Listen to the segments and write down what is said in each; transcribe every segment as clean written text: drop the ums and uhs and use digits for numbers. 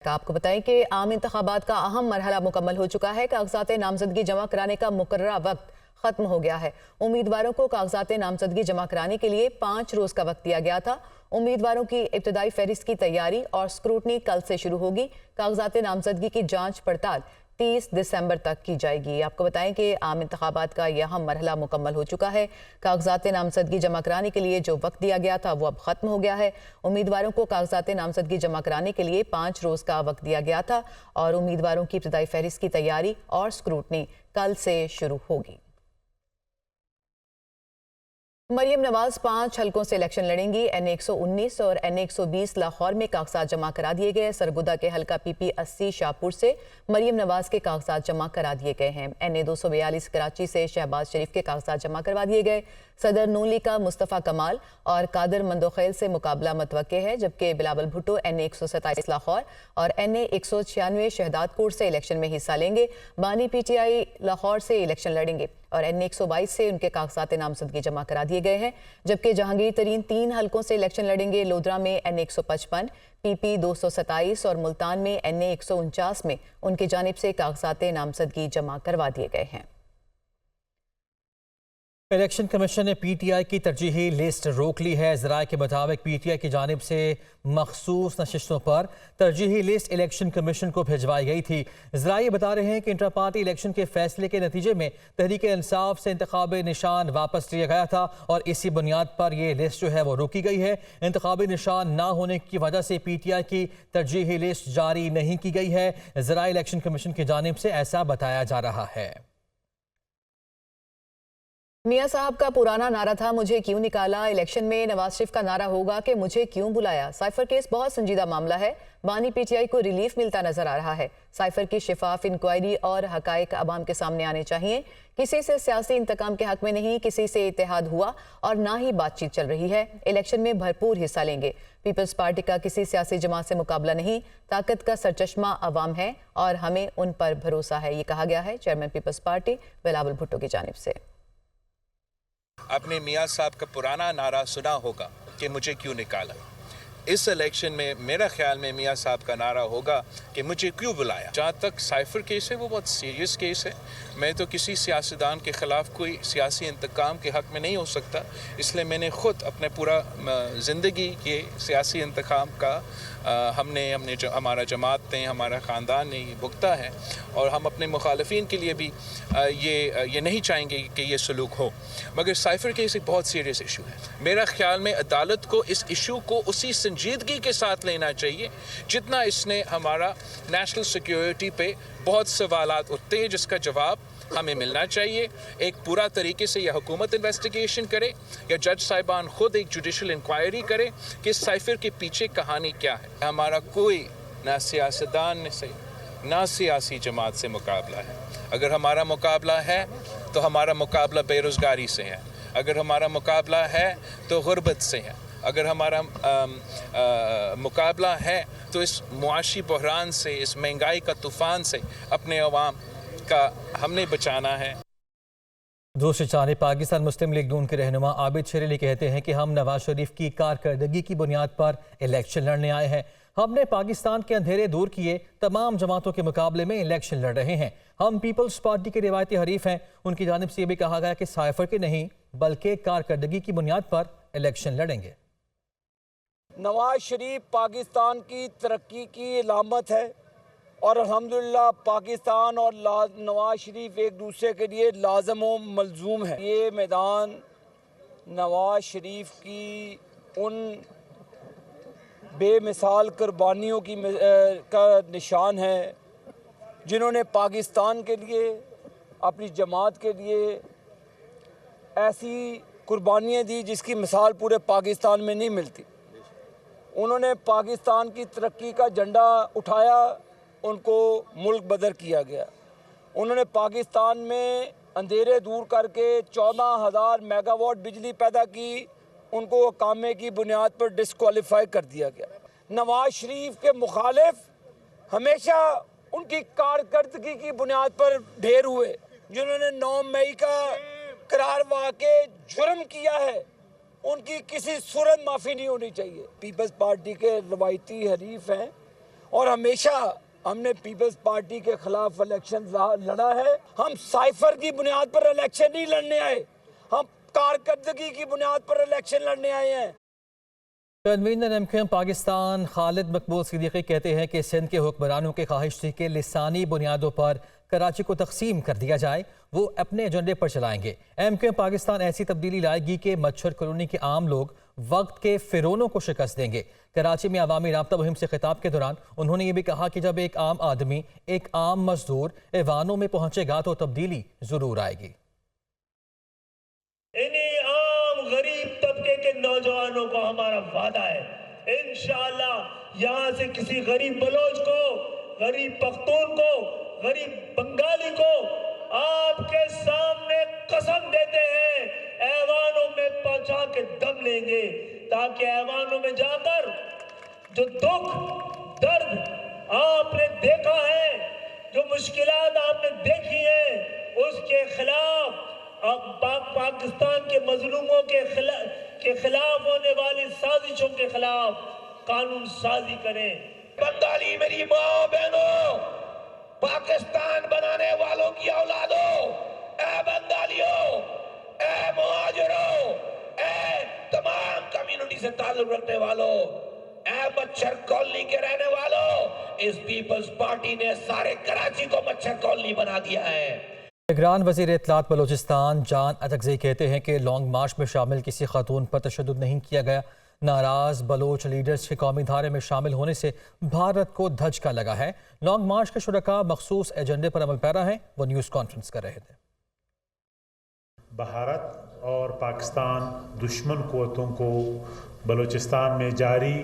آپ کو بتائیں کہ عام انتخابات کا اہم مرحلہ مکمل ہو چکا ہے۔ کاغذات نامزدگی جمع کرانے کا مقررہ وقت ختم ہو گیا ہے۔ امیدواروں کو کاغذات نامزدگی جمع کرانے کے لیے 5 روز کا وقت دیا گیا تھا۔ امیدواروں کی ابتدائی فہرست کی تیاری اور سکروٹنی کل سے شروع ہوگی۔ کاغذات نامزدگی کی جانچ پڑتال 30 دسمبر تک کی جائے گی۔ آپ کو بتائیں کہ عام انتخابات کا یہ اہم مرحلہ مکمل ہو چکا ہے۔ کاغذات نامزدگی جمع کرانے کے لیے جو وقت دیا گیا تھا وہ اب ختم ہو گیا ہے۔ امیدواروں کو کاغذات نامزدگی جمع کرانے کے لیے 5 روز کا وقت دیا گیا تھا اور امیدواروں کی ابتدائی فہرست کی تیاری اور سکروٹنی کل سے شروع ہوگی۔ مریم نواز 5 حلقوں سے الیکشن لڑیں گی۔ این اے 119 اور این اے 120 لاہور میں کاغذات جمع کرا دیے گئے۔ سرگودہ کے حلقہ پی پی 80 شاہپور سے مریم نواز کے کاغذات جمع کرا دیے گئے ہیں۔ این اے 242 کراچی سے شہباز شریف کے کاغذات جمع کروا دیے گئے۔ صدر نون لیگ کا مصطفیٰ کمال اور قادر مندوخیل سے مقابلہ متوقع ہے، جبکہ بلاول بھٹو این اے 127 لاہور اور این اے 196 شہداد کوٹ سے الیکشن میں حصہ لیں گے۔ بانی پی ٹی آئی لاہور سے الیکشن لڑیں گے اور این اے 122 سے ان کے کاغذات نامزدگی جمع کرا دیے گئے ہیں، جبکہ جہانگیر ترین 3 حلقوں سے الیکشن لڑیں گے۔ لودھرا میں این اے 155، پی پی 227 اور ملتان میں این اے 149 میں ان کی جانب سے کاغذات نامزدگی جمع کروا دیے گئے ہیں۔ الیکشن کمیشن نے پی ٹی آئی کی ترجیحی لسٹ روک لی ہے۔ ذرائع کے مطابق پی ٹی آئی کی جانب سے مخصوص نشستوں پر ترجیحی لسٹ الیکشن کمیشن کو بھیجوائی گئی تھی۔ ذرائع بتا رہے ہیں کہ انٹرا پارٹی الیکشن کے فیصلے کے نتیجے میں تحریک انصاف سے انتخابی نشان واپس لیا گیا تھا اور اسی بنیاد پر یہ لسٹ جو ہے وہ روکی گئی ہے۔ انتخابی نشان نہ ہونے کی وجہ سے پی ٹی آئی کی ترجیحی لسٹ جاری نہیں کی گئی ہے۔ ذرائع الیکشن کمیشن کی جانب سے ایسا بتایا جا رہا ہے۔ میاں صاحب کا پرانا نعرہ تھا مجھے کیوں نکالا، الیکشن میں نواز شریف کا نعرہ ہوگا کہ مجھے کیوں بلایا۔ سائفر کیس بہت سنجیدہ معاملہ ہے، بانی پی ٹی آئی کو ریلیف ملتا نظر آ رہا ہے۔ سائفر کی شفاف انکوائری اور حقائق عوام کے سامنے آنے چاہیے۔ کسی سے سیاسی انتقام کے حق میں نہیں، کسی سے اتحاد ہوا اور نہ ہی بات چیت چل رہی ہے۔ الیکشن میں بھرپور حصہ لیں گے۔ پیپلز پارٹی کا کسی سیاسی جماعت سے مقابلہ نہیں، طاقت کا سرچشمہ عوام ہے اور ہمیں ان پر بھروسہ ہے، یہ کہا گیا ہے chairman Peoples Party Bilawal Bhutto کی جانب سے۔ آپ نے میاں صاحب کا پرانا نعرہ سنا ہوگا کہ مجھے کیوں نکالا۔ اس الیکشن میں میرا خیال میں میاں صاحب کا نعرہ ہوگا کہ مجھے کیوں بلایا۔ جہاں تک سائفر کیس ہے وہ بہت سیریس کیس ہے۔ میں تو کسی سیاستدان کے خلاف کوئی سیاسی انتقام کے حق میں نہیں ہو سکتا، اس لیے میں نے خود اپنے پورا زندگی یہ سیاسی انتقام کا ہمارا جماعت نے، ہمارا خاندان نے یہ بھگتا ہے اور ہم اپنے مخالفین کے لیے بھی یہ نہیں چاہیں گے کہ یہ سلوک ہو۔ مگر سائفر کیس ایک بہت سیریس ایشو ہے۔ میرا خیال میں عدالت کو اس ایشو کو اسی سنجیدگی کے ساتھ لینا چاہیے جتنا اس نے ہمارا نیشنل سیکیورٹی پہ بہت سوالات اٹھتے ہیں، جس کا جواب ہمیں ملنا چاہیے۔ ایک پورا طریقے سے یا حکومت انویسٹیگیشن کرے یا جج صاحبان خود ایک جوڈیشل انکوائری کرے کہ اس سائفر کے پیچھے کہانی کیا ہے۔ ہمارا کوئی نہ سیاستدان سے نہ سیاسی جماعت سے مقابلہ ہے۔ اگر ہمارا مقابلہ ہے تو ہمارا مقابلہ بے روزگاری سے ہے، اگر ہمارا مقابلہ ہے تو غربت سے ہے، اگر ہمارا مقابلہ ہے تو اس معاشی بحران سے، اس مہنگائی کا طوفان سے اپنے عوام کا ہم نے بچانا ہے۔ دوسری جانب پاکستان مسلم لیگ نون کے رہنما عابد شیر علی کہتے ہیں کہ ہم نواز شریف کی کارکردگی کی بنیاد پر الیکشن لڑنے آئے ہیں۔ ہم نے پاکستان کے اندھیرے دور کیے، تمام جماعتوں کے مقابلے میں الیکشن لڑ رہے ہیں۔ ہم پیپلز پارٹی کے روایتی حریف ہیں۔ ان کی جانب سے یہ بھی کہا گیا کہ سائفر کے نہیں بلکہ کارکردگی کی بنیاد پر الیکشن لڑیں گے۔ نواز شریف پاکستان کی ترقی کی علامت ہے اور الحمدللہ پاکستان اور نواز شریف ایک دوسرے کے لیے لازم و ملزوم ہے۔ یہ میدان نواز شریف کی ان بے مثال قربانیوں کا نشان ہے جنہوں نے پاکستان کے لیے، اپنی جماعت کے لیے ایسی قربانیاں دی جس کی مثال پورے پاکستان میں نہیں ملتی۔ انہوں نے پاکستان کی ترقی کا جھنڈا اٹھایا، ان کو ملک بدر کیا گیا۔ انہوں نے پاکستان میں اندھیرے دور کر کے 14,000 میگا واٹ بجلی پیدا کی، ان کو اقامے کی بنیاد پر ڈسکوالیفائی کر دیا گیا۔ نواز شریف کے مخالف ہمیشہ ان کی کارکردگی کی بنیاد پر ڈھیر ہوئے، جنہوں نے 9 مئی کا قرار واقع جرم کیا ہے، ان کی کسی صورت معافی نہیں ہونی چاہیے۔ پیپلز پارٹی کے روایتی حریف ہیں، اور ہمیشہ ہم نے پیپلز پارٹی کے خلاف الیکشن لڑا ہے. ہم سائفر کی بنیاد پر الیکشن نہیں لڑنے آئے, ہم کارکردگی کی بنیاد پر الیکشن لڑنے آئے ہیں. Convener M Q M Pakistan Khalid Maqbool Siddiqui کہتے ہیں کہ سندھ کے حکمرانوں کی خواہش تھی کہ لسانی بنیادوں پر کراچی کو تقسیم کر دیا جائے, وہ اپنے ایجنڈے پر چلائیں گے. ایم کیو ایم پاکستان ایسی تبدیلی لائے گی کہ مچھر کالونی کے عام لوگ وقت کے فرعونوں کو شکست دیں گے. کراچی میں عوامی رابطہ مہم سے خطاب کے دوران انہوں نے یہ بھی کہا کہ جب ایک عام آدمی, ایک عام مزدور ایوانوں میں پہنچے گا تو تبدیلی ضرور آئے گی. انہی عام غریب طبقے کے نوجوانوں کو ہمارا وعدہ ہے, انشاءاللہ یہاں سے کسی غریب بلوچ کو, غریب پختون کو, غریب بنگالی کو آپ کے سامنے قسم دیتے ہیں ایوانوں میں پہنچا کے دم لیں گے, تاکہ ایوانوں میں جا کر جو دکھ درد آپ نے دیکھا ہے, جو مشکلات آپ نے دیکھی ہیں, اس کے خلاف پاکستان کے مظلوموں کے خلاف ہونے والی سازشوں کے خلاف قانون سازی کریں. بنگالی میری ماں بہنوں, پاکستان بنانے والوں کی اولادوں, اے بنگالیوں, اے مہاجروں, اے تمام کمیونٹی سے تعلق رکھنے والوں, اے مچھر کالونی کے رہنے والوں, اس پیپلز پارٹی نے سارے کراچی کو مچھر کالونی بنا دیا ہے. نگران وزیر اطلاعات بلوچستان جان اٹکزئی کہتے ہیں کہ لانگ مارچ میں شامل کسی خاتون پر تشدد نہیں کیا گیا. ناراض بلوچ لیڈرز کے قومی دھارے میں شامل ہونے سے بھارت کو دھچکا لگا ہے. لانگ مارچ کے شرکاء مخصوص ایجنڈے پر عمل پیرا ہیں, وہ نیوز کانفرنس کر رہے تھے. بھارت اور پاکستان دشمن قوتوں کو بلوچستان میں جاری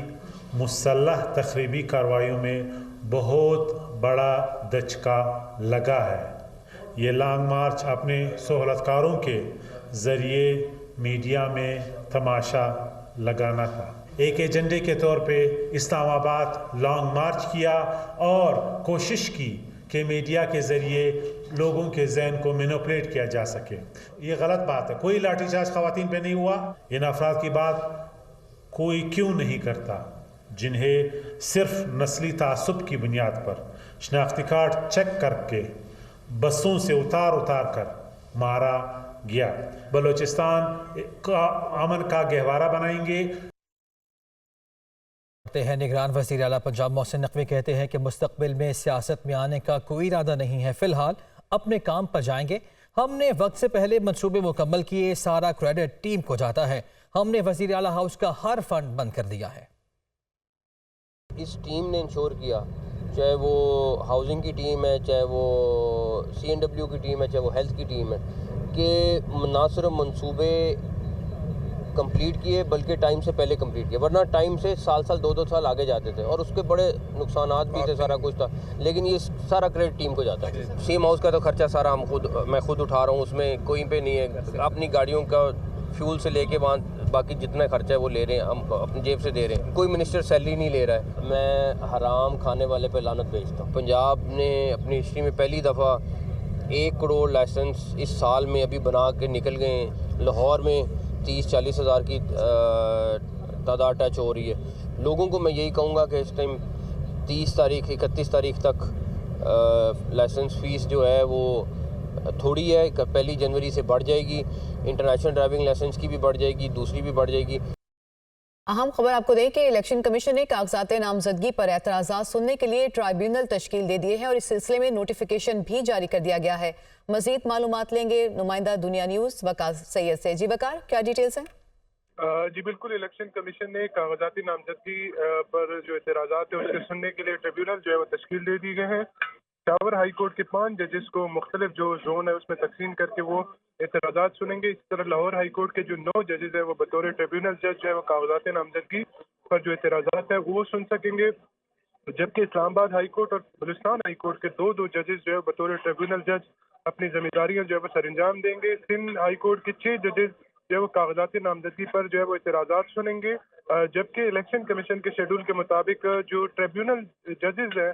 مسلح تخریبی کارروائیوں میں بہت بڑا دھچکا لگا ہے. یہ لانگ مارچ اپنے سہولتکاروں کے ذریعے میڈیا میں تماشا لگانا تھا. ایک ایجنڈے کے طور پہ اسلام آباد لانگ مارچ کیا اور کوشش کی کہ میڈیا کے ذریعے لوگوں کے ذہن کو مینوپولیٹ کیا جا سکے. یہ غلط بات ہے. کوئی لاٹھی چارج خواتین پہ نہیں ہوا. ان افراد کی بات کوئی کیوں نہیں کرتا جنہیں صرف نسلی تعصب کی بنیاد پر شناختی کارڈ چیک کر کے بسوں سے اتار کر مارا گیا. بلوچستان کا امن کا گہوارہ بنائیں گے. نگران وزیر اعلیٰ پنجاب محسن نقوی کہتے ہیں کہ مستقبل میں سیاست میں آنے کا کوئی ارادہ نہیں ہے, فی الحال اپنے کام پر جائیں گے. ہم نے وقت سے پہلے منصوبے مکمل کیے, سارا کریڈٹ ٹیم کو جاتا ہے. ہم نے وزیر اعلیٰ ہاؤس کا ہر فنڈ بند کر دیا ہے. اس ٹیم نے انشور کیا, چاہے وہ ہاؤسنگ کی ٹیم ہے, چاہے وہ CNW کی ٹیم ہے, چاہے وہ ہیلتھ کی ٹیم ہے, کہ نہ صرف منصوبے کمپلیٹ کیے بلکہ ٹائم سے پہلے کمپلیٹ کیے, ورنہ ٹائم سے سال 2 سال آگے جاتے تھے اور اس کے بڑے نقصانات بھی تھے, سارا کچھ تھا. لیکن یہ سارا کریڈٹ ٹیم کو جاتا ہے. سیم ہاؤس کا تو خرچہ سارا میں خود اٹھا رہا ہوں, اس میں کوئی پہ نہیں ہے. اپنی گاڑیوں کا فیول سے لے کے وہاں باقی جتنا خرچہ ہے وہ لے رہے ہیں, ہم اپنی جیب سے دے رہے ہیں. کوئی منسٹر سیلری نہیں لے رہا ہے. میں حرام کھانے والے پہ لعنت بھیجتا ہوں. پنجاب نے اپنی ہسٹری میں پہلی دفعہ 1 کروڑ لائسنس اس سال میں ابھی بنا کے نکل گئے ہیں. لاہور میں 30-40 ہزار کی تعداد ٹچ ہو رہی ہے. لوگوں کو میں یہی کہوں گا کہ اس ٹائم 31 تاریخ تک لائسنس فیس جو ہے وہ تھوڑی ہے. 1 جنوری سے بڑھ جائے گی. انٹرنیشنل ڈرائیونگ لائسنس کی بھی بڑھ جائے گی, دوسری بھی بڑھ جائے گی. اہم خبر آپ کو دیں کہ الیکشن کمیشن نے کاغذات نامزدگی پر اعتراضات سننے کے لیے ٹرائیبیونل تشکیل دے دیے ہیں اور اس سلسلے میں نوٹیفیکیشن بھی جاری کر دیا گیا ہے. مزید معلومات لیں گے نمائندہ دنیا نیوز وقار سید سے. جی وقار, کیا ڈیٹیلز ہیں؟ جی بالکل, الیکشن کمیشن نے کاغذاتی نامزدگی پر جو اعتراضات ہیں اس کے سننے کے لیے ٹریبیونل جو ہے وہ تشکیل دے دی گئے ہیں. پشاور ہائی کورٹ کے 5 ججز کو مختلف جو زون ہے اس میں تقسیم کر کے وہ اعتراضات سنیں گے. اسی طرح لاہور ہائی کورٹ کے جو 9 ججز ہیں وہ بطور ٹریبیونل جج جو ہے وہ کاغذات نامزدگی پر جو اعتراضات ہیں وہ سن سکیں گے. جبکہ اسلام آباد ہائی کورٹ اور بلوچستان ہائی کورٹ کے 2 ججز جو ہے بطور ٹریبیونل جج اپنی ذمہ داریاں جو ہے وہ سر انجام دیں گے. سندھ ہائی کورٹ کے 6 ججز جو ہے وہ کاغذات نامزدگی پر جو ہے وہ اعتراضات سنیں گے. جبکہ الیکشن کمیشن کے شیڈول کے مطابق جو ٹریبیونل ججز ہیں